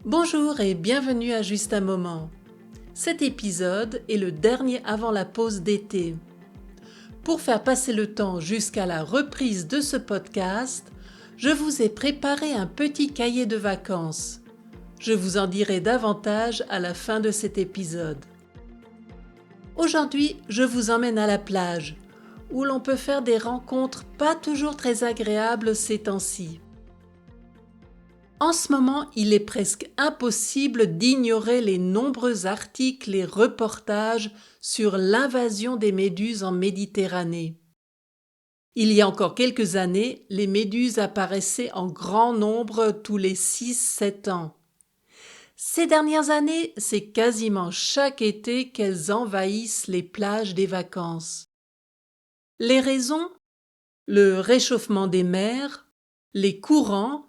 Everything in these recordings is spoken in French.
Bonjour et bienvenue à Juste un moment. Cet épisode est le dernier avant la pause d'été. Pour faire passer le temps jusqu'à la reprise de ce podcast, je vous ai préparé un petit cahier de vacances. Je vous en dirai davantage à la fin de cet épisode. Aujourd'hui, je vous emmène à la plage, où l'on peut faire des rencontres pas toujours très agréables ces temps-ci. En ce moment, il est presque impossible d'ignorer les nombreux articles et reportages sur l'invasion des méduses en Méditerranée. Il y a encore quelques années, les méduses apparaissaient en grand nombre tous les 6-7 ans. Ces dernières années, c'est quasiment chaque été qu'elles envahissent les plages des vacances. Les raisons ? Le réchauffement des mers, les courants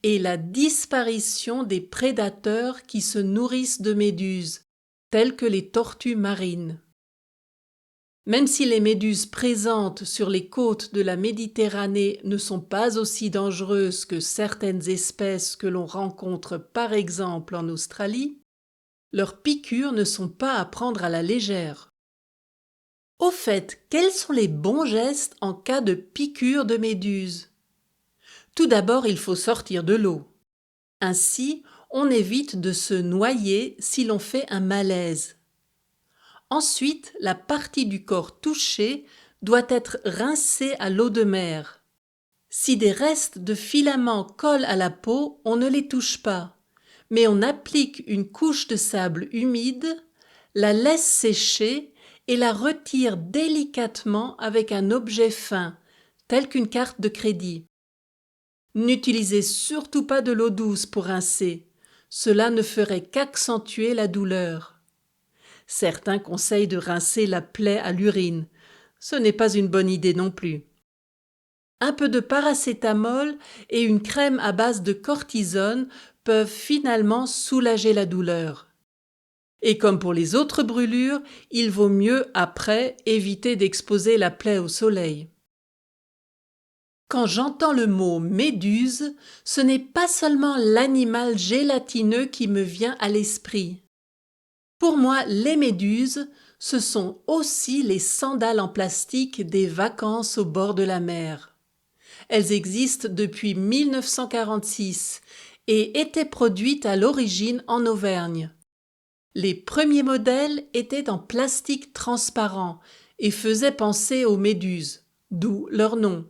et la disparition des prédateurs qui se nourrissent de méduses, telles que les tortues marines. Même si les méduses présentes sur les côtes de la Méditerranée ne sont pas aussi dangereuses que certaines espèces que l'on rencontre par exemple en Australie, leurs piqûres ne sont pas à prendre à la légère. Au fait, quels sont les bons gestes en cas de piqûre de méduse ? Tout d'abord, il faut sortir de l'eau. Ainsi, on évite de se noyer si l'on fait un malaise. Ensuite, la partie du corps touchée doit être rincée à l'eau de mer. Si des restes de filaments collent à la peau, on ne les touche pas, mais on applique une couche de sable humide, la laisse sécher et la retire délicatement avec un objet fin, tel qu'une carte de crédit. N'utilisez surtout pas de l'eau douce pour rincer, cela ne ferait qu'accentuer la douleur. Certains conseillent de rincer la plaie à l'urine, ce n'est pas une bonne idée non plus. Un peu de paracétamol et une crème à base de cortisone peuvent finalement soulager la douleur. Et comme pour les autres brûlures, il vaut mieux après éviter d'exposer la plaie au soleil. Quand j'entends le mot méduse, ce n'est pas seulement l'animal gélatineux qui me vient à l'esprit. Pour moi, les méduses, ce sont aussi les sandales en plastique des vacances au bord de la mer. Elles existent depuis 1946 et étaient produites à l'origine en Auvergne. Les premiers modèles étaient en plastique transparent et faisaient penser aux méduses, d'où leur nom.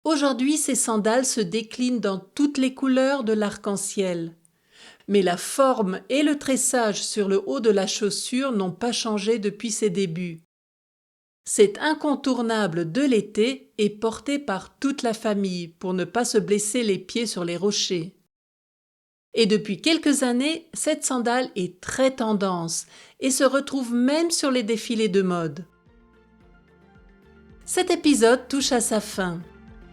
Aujourd'hui, ces sandales se déclinent dans toutes les couleurs de l'arc-en-ciel. Mais la forme et le tressage sur le haut de la chaussure n'ont pas changé depuis ses débuts. C'est incontournable de l'été et porté par toute la famille pour ne pas se blesser les pieds sur les rochers. Et depuis quelques années, cette sandale est très tendance et se retrouve même sur les défilés de mode. Cet épisode touche à sa fin.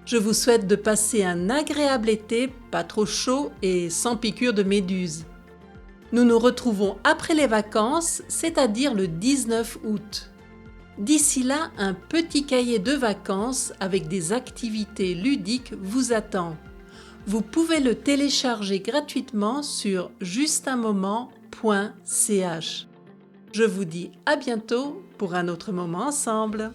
Je vous souhaite de passer un agréable été, pas trop chaud et sans piqûre de méduse. Nous nous retrouvons après les vacances, c'est-à-dire le 19 août. D'ici là, un petit cahier de vacances avec des activités ludiques vous attend. Vous pouvez le télécharger gratuitement sur justunmoment.ch. Je vous dis à bientôt pour un autre moment ensemble.